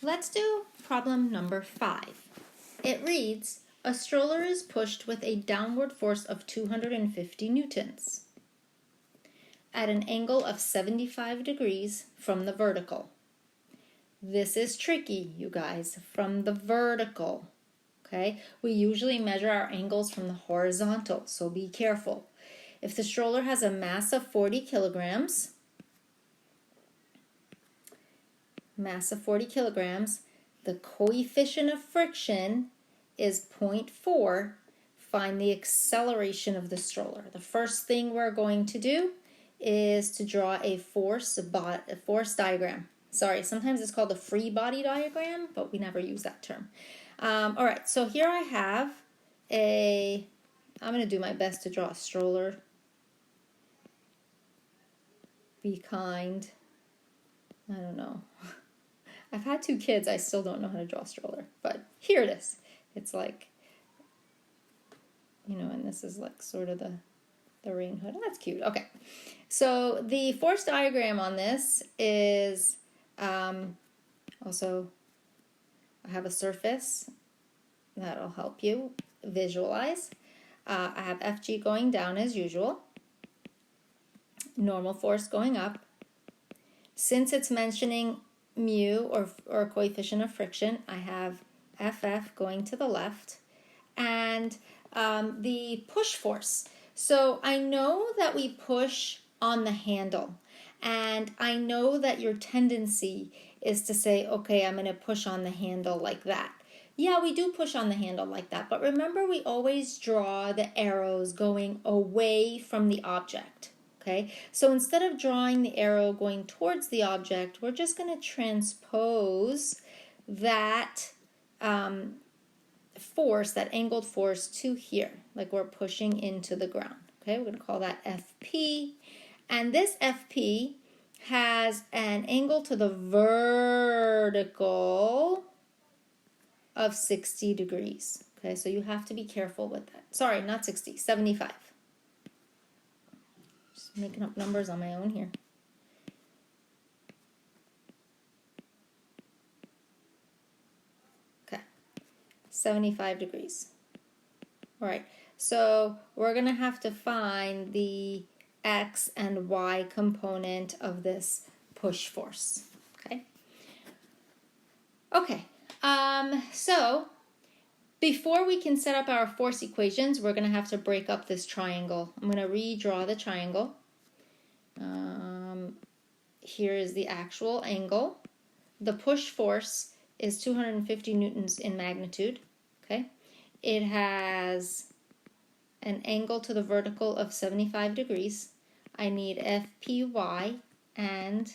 Let's do problem number 5. It reads, a stroller is pushed with a downward force of 250 newtons at an angle of 75 degrees from the vertical. This is tricky, you guys, from the vertical. Okay, we usually measure our angles from the horizontal, so be careful. If the stroller has a mass of 40 kilograms, the coefficient of friction is 0.4. Find the acceleration of the stroller. The first thing we're going to do is to draw a force diagram. Sorry, sometimes it's called a free body diagram, but we never use that term. All right, so here I have I'm going to do my best to draw a stroller. Be kind. I don't know. I've had 2 kids, I still don't know how to draw a stroller, but here it is. It's like, and this is like sort of the rain hood. Oh, that's cute. Okay, so the force diagram on this is also, I have a surface that'll help you visualize. I have FG going down as usual, normal force going up. Since it's mentioning mu or coefficient of friction, I have FF going to the left, and the push force. So I know that we push on the handle, and I know that your tendency is to say, okay, I'm going to push on the handle like that. Yeah, we do push on the handle like that, but remember we always draw the arrows going away from the object. Okay, so instead of drawing the arrow going towards the object, we're just going to transpose that force, that angled force, to here, like we're pushing into the ground. Okay, we're going to call that FP. And this FP has an angle to the vertical of 60 degrees. Okay, so you have to be careful with that. Sorry, not 60, 75. Just making up numbers on my own here. Okay, 75 degrees. All right, so we're going to have to find the X and Y component of this push force. Okay, so before we can set up our force equations, we're going to have to break up this triangle. I'm going to redraw the triangle. Here is the actual angle. The push force is 250 newtons in magnitude. Okay, it has an angle to the vertical of 75 degrees. I need FPY and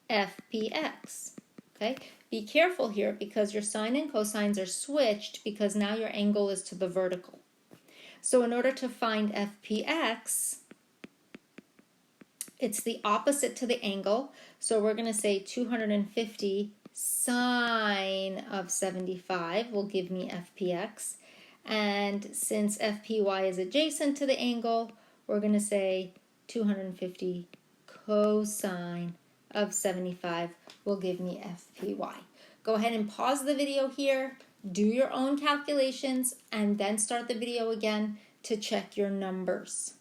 FPX. Okay, be careful here because your sine and cosines are switched because now your angle is to the vertical. So in order to find FPX, it's the opposite to the angle. So we're going to say 250 sine of 75 will give me FPX. And since FPY is adjacent to the angle, we're going to say 250 cosine of 75 will give me FPY. Go ahead and pause the video here, do your own calculations, and then start the video again to check your numbers.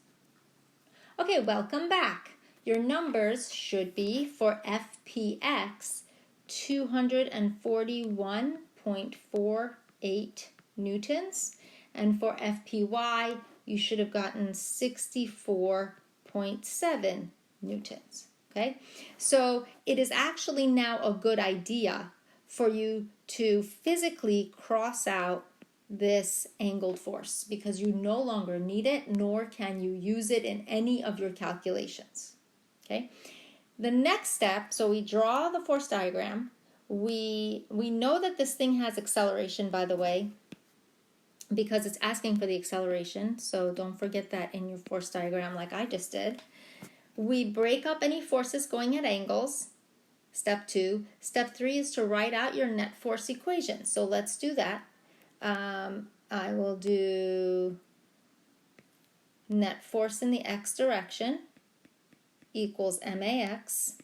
Okay, welcome back. Your numbers should be for FPX 241.48 newtons, and for FPY you should have gotten 64.7 newtons. Okay, so it is actually now a good idea for you to physically cross out this angled force because you no longer need it, nor can you use it in any of your calculations. Okay, the next step, so we draw the force diagram. We know that this thing has acceleration, by the way, because it's asking for the acceleration, so don't forget that in your force diagram like I just did. We break up any forces going at angles, step 2. Step 3 is to write out your net force equation. So let's do that. I will do net force in the x direction equals MAX.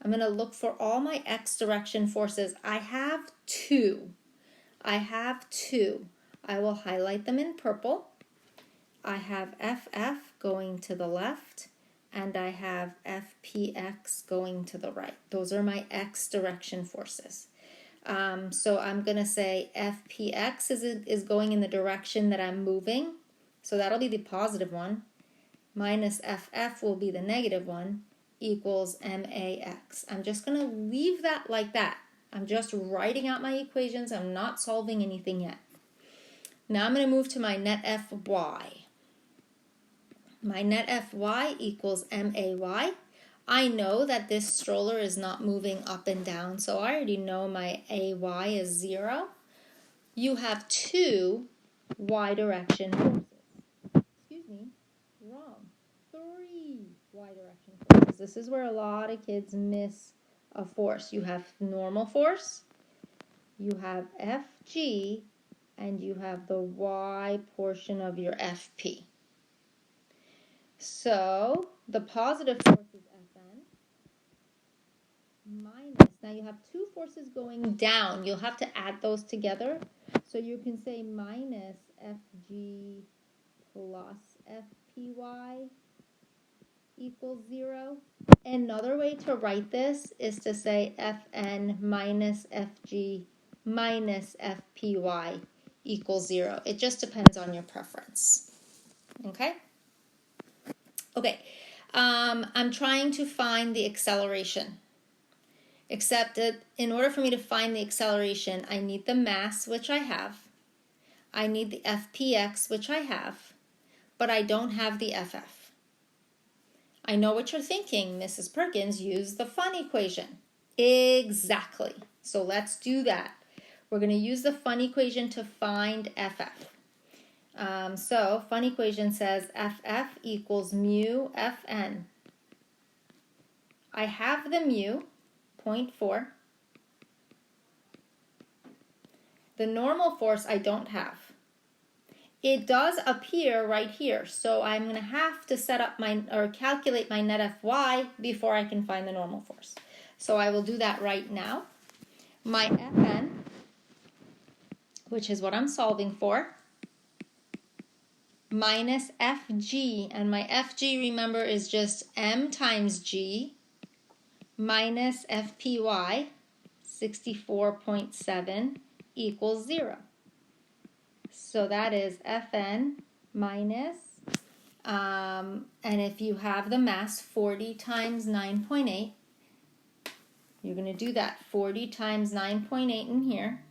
I'm going to look for all my x direction forces. I have two. I will highlight them in purple. I have FF going to the left, and I have FPX going to the right. Those are my x direction forces. So I'm going to say FPX is going in the direction that I'm moving. So that'll be the positive one. Minus FF will be the negative one, equals MAX. I'm just going to leave that like that. I'm just writing out my equations. I'm not solving anything yet. Now I'm going to move to my net Fy. My net Fy equals MAY. I know that this stroller is not moving up and down, so I already know my AY is 0. You have two y direction forces. Excuse me, wrong. 3 y direction forces. This is where a lot of kids miss a force. You have normal force, you have FG, and you have the y portion of your FP. So the positive force is Fn minus, now you have two forces going down. You'll have to add those together. So you can say minus Fg plus Fpy equals 0. Another way to write this is to say Fn minus Fg minus Fpy equals 0. It just depends on your preference. Okay? Okay, I'm trying to find the acceleration. Except that in order for me to find the acceleration, I need the mass, which I have. I need the FPX, which I have. But I don't have the FF. I know what you're thinking, Mrs. Perkins, use the fun equation. Exactly. So let's do that. We're going to use the fun equation to find FF. So fun equation says FF equals mu Fn. I have the mu, 0.4. The normal force I don't have. It does appear right here, so I'm going to have to set up calculate my net Fy before I can find the normal force. So I will do that right now. My Fn, which is what I'm solving for, minus Fg, and my Fg, remember, is just m times g, minus Fpy, 64.7, equals 0. So that is Fn minus, and if you have the mass, 40 times 9.8, you're going to do that. 40 times 9.8 in here,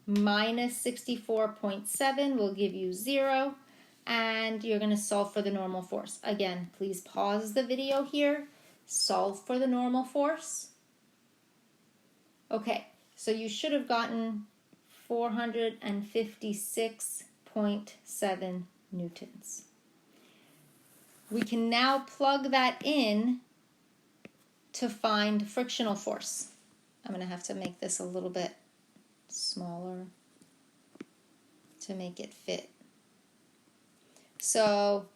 minus 64.7 will give you 0, and you're going to solve for the normal force. Again, please pause the video here, solve for the normal force. Okay, so you should have gotten 456.7 newtons. We can now plug that in to find frictional force. I'm going to have to make this a little bit smaller to make it fit. So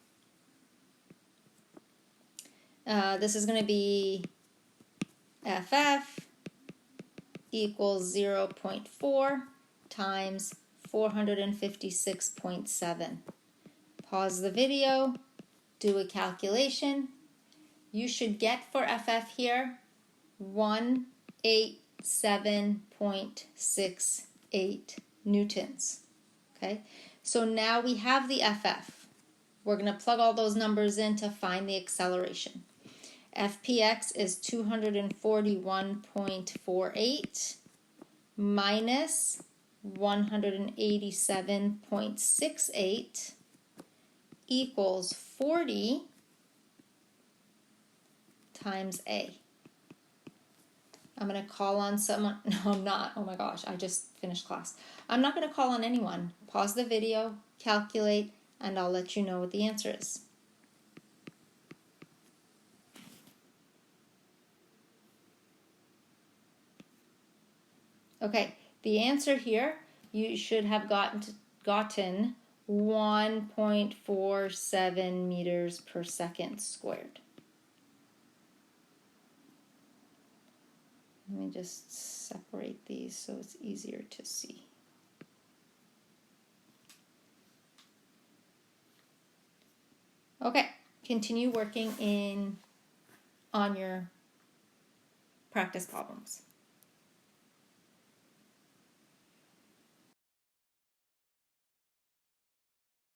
this is going to be FF equals 0.4 times 456.7. Pause the video, do a calculation. You should get for FF here 187.68 newtons. Okay, so now we have the FF. We're going to plug all those numbers in to find the acceleration. FPX is 241.48 minus 187.68 equals 40 times A. I'm going to call on someone. No, I'm not. Oh my gosh, I just finished class. I'm not going to call on anyone. Pause the video, calculate, and I'll let you know what the answer is. Okay, the answer here, you should have gotten 1.47 meters per second squared. Let me just separate these so it's easier to see. Okay, continue working on your practice problems.